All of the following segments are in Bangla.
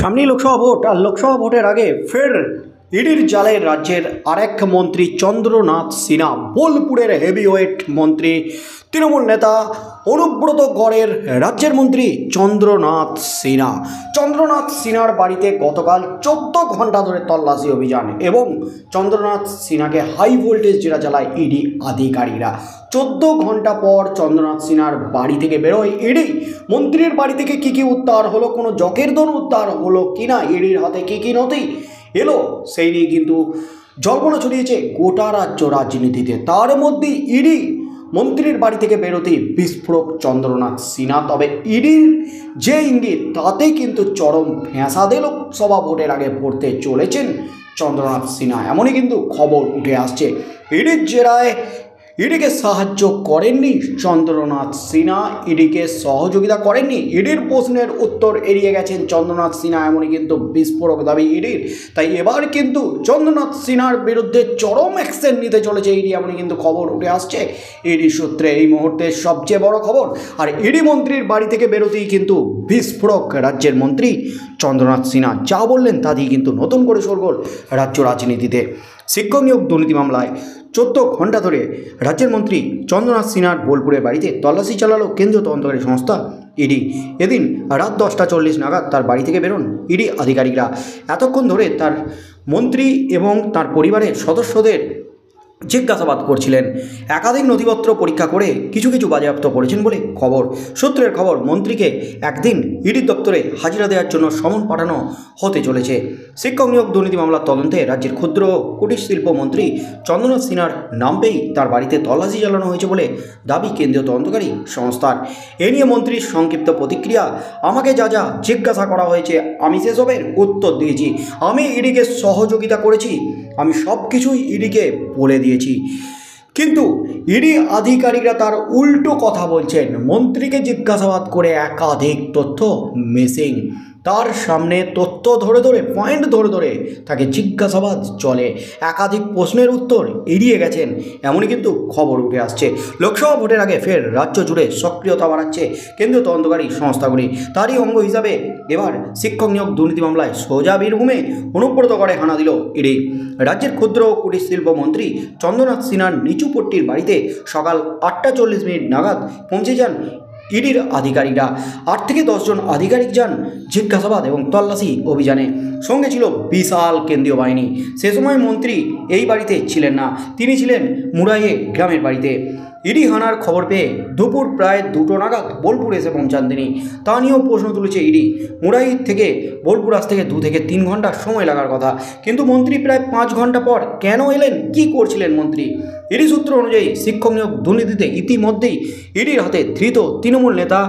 সামনেই লোকসভা ভোট, আর লোকসভা ভোটের আগে ফের ইডির জালে রাজ্যের আরেক মন্ত্রী চন্দ্রনাথ সিনহা, বোলপুরের হেভিওয়েট মন্ত্রী, তৃণমূল নেতা অনুব্রত গড়ের রাজ্যের মন্ত্রী চন্দ্রনাথ সিনহার বাড়িতে গতকাল 14 ঘন্টা ধরে তল্লাশি অভিযান এবং চন্দ্রনাথ সিনহাকে হাই ভোল্টেজ জেরা চালায় ইডি আধিকারিকরা। 14 ঘন্টা পর চন্দ্রনাথ সিনহার বাড়ি থেকে বেরোয় ইডি। মন্ত্রীর বাড়ি থেকে কী উদ্ধার হলো, কোনো জকের দন উদ্ধার হলো কিনা, ইডির হাতে কী নথি এলো, সেই নিয়ে কিন্তু জল্পনা ছড়িয়েছে গোটা রাজ্য রাজনীতিতে। তার মধ্যে ইডি মন্ত্রীর বাড়ি থেকে বেরোতেই বিস্ফোরক চন্দ্রনাথ সিনহা। তবে ইডির যে ইঙ্গিত, তাতে কিন্তু চরম ফ্যাঁসাদে লোকসভা ভোটের আগে পড়তে চলেছেন চন্দ্রনাথ সিনহা, এমনই কিন্তু খবর উঠে আসছে। ইডির জেরায় ইডিকে সাহায্য করেননি চন্দ্রনাথ সিনহা, ইডিকে সহযোগিতা করেননি। ইডির প্রশ্নের উত্তর এড়িয়ে গেছেন চন্দ্রনাথ সিনহা, এমনই কিন্তু বিস্ফোরক দাবি ইডির। তাই এবার কিন্তু চন্দ্রনাথ সিনহার বিরুদ্ধে চরম অ্যাকশন নিতে চলেছে ইডি, এমনই কিন্তু খবর উঠে আসছে ইডি সূত্রে। এই মুহূর্তের সবচেয়ে বড় খবর, আর ইডি মন্ত্রীর বাড়ি থেকে বেরোতেই কিন্তু বিস্ফোরক রাজ্যের মন্ত্রী চন্দ্রনাথ সিনহা। যা বললেন তা দিয়ে কিন্তু নতুন করে শোরগোল রাজ্য রাজনীতিতে। শিক্ষক নিয়োগ দুর্নীতি মামলায় 14 ঘন্টা ধরে রাজ্যের মন্ত্রী চন্দ্রনাথ সিনহার বোলপুরের বাড়িতে তল্লাশি চালালো কেন্দ্রীয় তদন্তকারী সংস্থা ইডি। এদিন রাত 10:40 নাগাদ তার বাড়ি থেকে বেরোন ইডি আধিকারিকরা। এতক্ষণ ধরে তার মন্ত্রী এবং তার পরিবারের সদস্যদের জিজ্ঞাসাবাদ করছিলেন। একাধিক নথিপত্র পরীক্ষা করে কিছু বাজেয়াপ্ত করেছেন বলে খবর। সূত্রের খবর, মন্ত্রীকে একদিন ইডি দপ্তরে হাজিরা দেওয়ার জন্য সমন পাঠানো হতে চলেছে। শিক্ষক নিয়োগ দুর্নীতি মামলার তদন্তে রাজ্যের ক্ষুদ্র ও কুটির শিল্প মন্ত্রী চন্দ্রনাথ সিনহার নাম পেয়েই তার বাড়িতে তল্লাশি চালানো হয়েছে বলে দাবি কেন্দ্রীয় তদন্তকারী সংস্থার। এ নিয়ে মন্ত্রীর সংক্ষিপ্ত প্রতিক্রিয়া, আমাকে যা জিজ্ঞাসা করা হয়েছে আমি সেসবের উত্তর দিয়েছি। আমি ইডিকে সহযোগিতা করেছি, আমি সব কিছুই ইডিকে বলে দিয়েছি। কিন্তু ইডি আধিকারিকরা তার উল্টো কথা বলছেন। মন্ত্রীকে জিজ্ঞাসাবাদ করে একাধিক তথ্য মিসিং। তার সামনে তথ্য পয়েন্ট ধরে তাকে জিজ্ঞাসাবাদ চলে। একাধিক প্রশ্নের উত্তর এড়িয়ে গেছেন, এমনই কিন্তু খবর উঠে আসছে। লোকসভা ভোটের আগে ফের রাজ্য জুড়ে সক্রিয়তা বাড়াচ্ছে কেন্দ্রীয় তদন্তকারী সংস্থাগুলি। তারই অঙ্গ হিসাবে এবার শিক্ষক নিয়োগ দুর্নীতি মামলায় সোজা বীরভূমে অনুব্রত গড়ে হানা দিল ইডি। রাজ্যের ক্ষুদ্র ও কুটির শিল্প মন্ত্রী চন্দ্রনাথ সিনহার নিচুপট্টির বাড়িতে সকাল 8:40 নাগাদ পৌঁছে যান ইডির আধিকারিকরা। 8 থেকে 10 জন আধিকারিক যান জিজ্ঞাসাবাদ এবং তল্লাশি অভিযানে। সঙ্গে ছিল বিশাল কেন্দ্রীয় বাহিনী। সে সময় মন্ত্রী এই বাড়িতে ছিলেন না, তিনি ছিলেন মুরাইয়ে গ্রামের বাড়িতে। ইডি হানার খবর পেয়ে দুপুর প্রায় 2টো নাগাদ বোলপুর এসে পৌঁছান তিনি। তা নিয়েও প্রশ্ন তুলেছে ইডি। মুরাই থেকে বোলপুর আসতে 2 থেকে 3 ঘন্টা সময় লাগার কথা, কিন্তু মন্ত্রী প্রায় 5 ঘন্টা পর কেন এলেন, কি করছিলেন মন্ত্রী? ইডি সূত্র অনুযায়ী শিক্ষক নিয়োগ দুর্নীতিতে ইতিমধ্যেই ইডির হাতে ধৃত তৃণমূল নেতা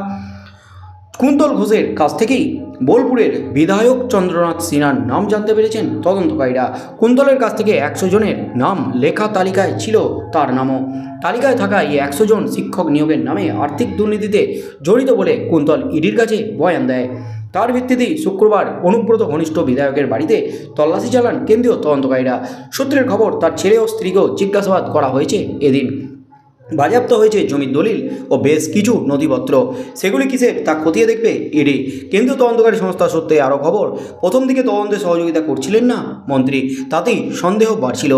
কুন্তল ঘোষের কাছ থেকেই বোলপুরের বিধায়ক চন্দ্রনাথ সিনহার নাম জানতে পেরেছেন তদন্তকারীরা। কুন্তলের কাছ থেকে 100 জনের নাম লেখা তালিকায় ছিল তার নামও। তালিকায় থাকা এই 100 জন শিক্ষক নিয়োগের নামে আর্থিক দুর্নীতিতে জড়িত বলে কুন্তল ইডির কাছে বয়ান দেয়। তার ভিত্তিতেই শুক্রবার অনুব্রত ঘনিষ্ঠ বিধায়কের বাড়িতে তল্লাশি চালান কেন্দ্রীয় তদন্তকারীরা। সূত্রের খবর, তার ছেলে ও স্ত্রীকেও জিজ্ঞাসাবাদ করা হয়েছে এদিন। বাজেয়াপ্ত হয়েছে জমির দলিল ও বেশ কিছু নথিপত্র। সেগুলি কিসের তা খতিয়ে দেখবে ইডি। কেন্দ্রীয় তদন্তকারী সংস্থা সূত্রে আরও খবর, প্রথম দিকে তদন্তে সহযোগিতা করছিলেন না মন্ত্রী, তাতেই সন্দেহ বাড়ছিল।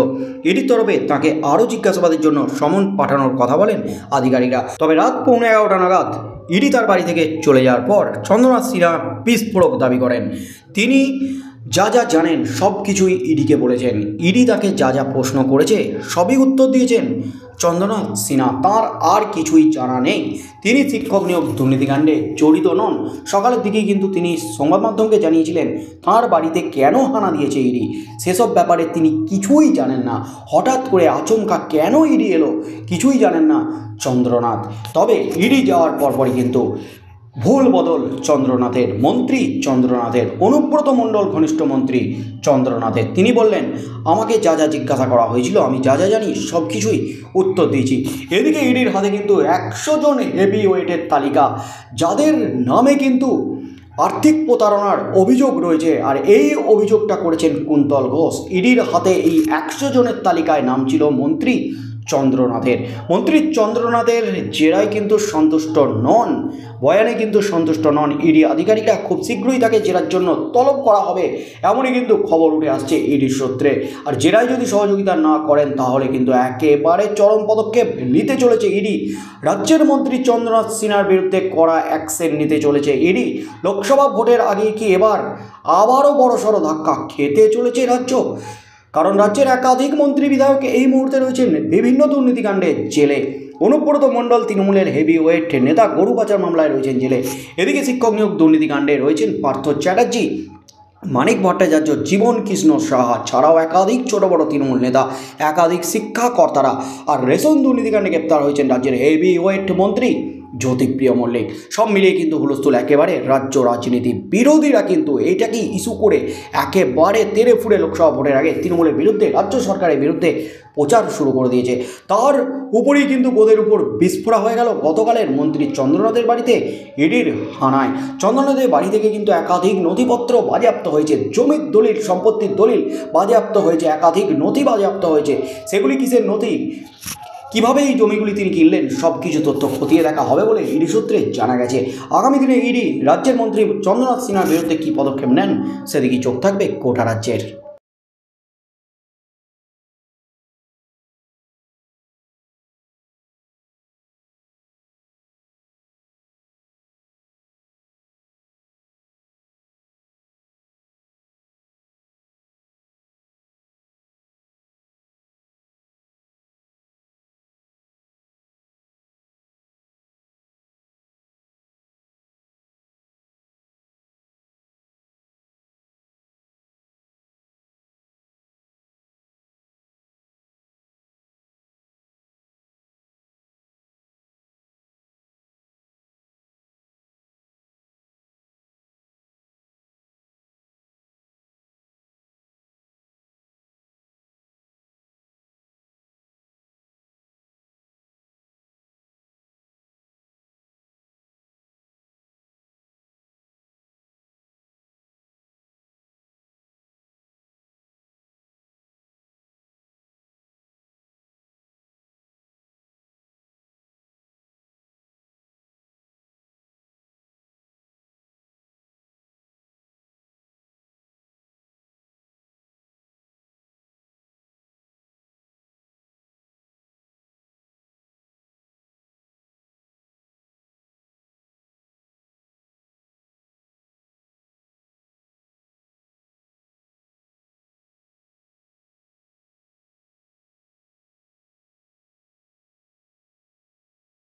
ইডির তরফে তাকে আরও জিজ্ঞাসাবাদের জন্য সমন পাঠানোর কথা বলেন আধিকারিকরা। তবে রাত 11:15 নাগাদ ইডি তার বাড়ি থেকে চলে যাওয়ার পর চন্দ্রনাথ সিনহা বিস্ফোরক দাবি করেন। তিনি যা জানেন সব কিছুই ইডিকে বলেছেন। ইডি তাকে যা প্রশ্ন করেছে সবই উত্তর দিয়েছেন চন্দ্রনাথ সিনহা। তাঁর আর কিছুই জানা নেই, তিনি শিক্ষক নিয়োগ দুর্নীতিকাণ্ডে জড়িত নন। সকালের দিকেই কিন্তু তিনি সংবাদ মাধ্যমকে জানিয়েছিলেন তাঁর বাড়িতে কেন হানা দিয়েছে ইডি, সেসব ব্যাপারে তিনি কিছুই জানেন না। হঠাৎ করে আচমকা কেন ইডি এলো কিছুই জানেন না চন্দ্রনাথ। তবে ইডি যাওয়ার পরপরই কিন্তু ভুল বদল চন্দ্রনাথের, মন্ত্রী চন্দ্রনাথের, অনুব্রত মণ্ডল ঘনিষ্ঠ মন্ত্রী চন্দ্রনাথের। তিনি বললেন, আমাকে যা জিজ্ঞাসা করা হয়েছিল আমি যা জানি সব কিছুই উত্তর দিয়েছি। এদিকে ইডির হাতে কিন্তু 100 জন হেভিওয়েটের তালিকা, যাদের নামে কিন্তু আর্থিক প্রতারণার অভিযোগ রয়েছে, আর এই অভিযোগটা করেছেন কুন্তল ঘোষ। ইডির হাতে এই 100 জনের তালিকায় নাম ছিল মন্ত্রী চন্দ্রনাথের। মন্ত্রী চন্দ্রনাথের জেরায় কিন্তু সন্তুষ্ট নন, বয়ানে কিন্তু সন্তুষ্ট নন ইডি আধিকারিকরা। খুব শীঘ্রই তাকে জেরার জন্য তলব করা হবে, এমনই কিন্তু খবর উঠে আসছে ইডির সূত্রে। আর জেরায় যদি সহযোগিতা না করেন তাহলে কিন্তু একেবারে চরম পদক্ষেপ নিতে চলেছে ইডি। রাজ্যের মন্ত্রী চন্দ্রনাথ সিনহার বিরুদ্ধে কড়া অ্যাকশন নিতে চলেছে ইডি। লোকসভা ভোটের আগে কি এবার আবারও বড়সড় ধাক্কা খেতে চলেছে রাজ্য? কারণ রাজ্যের একাধিক মন্ত্রী বিধায়ক এই মুহূর্তে রয়েছেন বিভিন্ন দুর্নীতিকাণ্ডে জেলে। অনুব্রত মণ্ডল তৃণমূলের হেভিওয়েট নেতা গরু পাচার মামলায় রয়েছেন জেলে। এদিকে শিক্ষক নিয়োগ দুর্নীতিকাণ্ডে রয়েছেন পার্থ চ্যাটার্জি, মানিক ভট্টাচার্য, জীবন কৃষ্ণ সাহা ছাড়াও একাধিক ছোট বড় তৃণমূল নেতা, একাধিক শিক্ষাকর্তারা। আর রেশন দুর্নীতিকাণ্ডে গ্রেপ্তার হয়েছেন রাজ্যের হেভিওয়েট মন্ত্রী জ্যোতিপ্রিয় মল্লিক। সব মিলিয়ে কিন্তু হুলস্থুল একেবারে রাজ্য রাজনীতি। বিরোধীরা কিন্তু এইটাকে ইস্যু করে একেবারে তেড়ে ফুড়ে লোকসভা ভোটের আগে তৃণমূলের বিরুদ্ধে, রাজ্য সরকারের বিরুদ্ধে প্রচার শুরু করে দিয়েছে। তার উপরেই কিন্তু বোধের উপর বিস্ফোরা হয়ে গেল গতকালের মন্ত্রী চন্দ্রনাথের বাড়িতে ইডির হানায়। চন্দ্রনাথের বাড়ি থেকে কিন্তু একাধিক নথিপত্র বাজেয়াপ্ত হয়েছে, জমির দলিল, সম্পত্তির দলিল বাজেয়াপ্ত হয়েছে, একাধিক নথি বাজেয়াপ্ত হয়েছে। সেগুলি কিসের নথি, কীভাবে এই জমিগুলি তিনি কিনলেন, সব কিছু তথ্য খতিয়ে দেখা হবে বলে ইডি সূত্রে জানা গেছে। আগামী দিনে ইডি রাজ্যের মন্ত্রী চন্দ্রনাথ সিনহার বিরুদ্ধে কী পদক্ষেপ নেন সেদিকেই চোখ থাকবে গোটা রাজ্যের।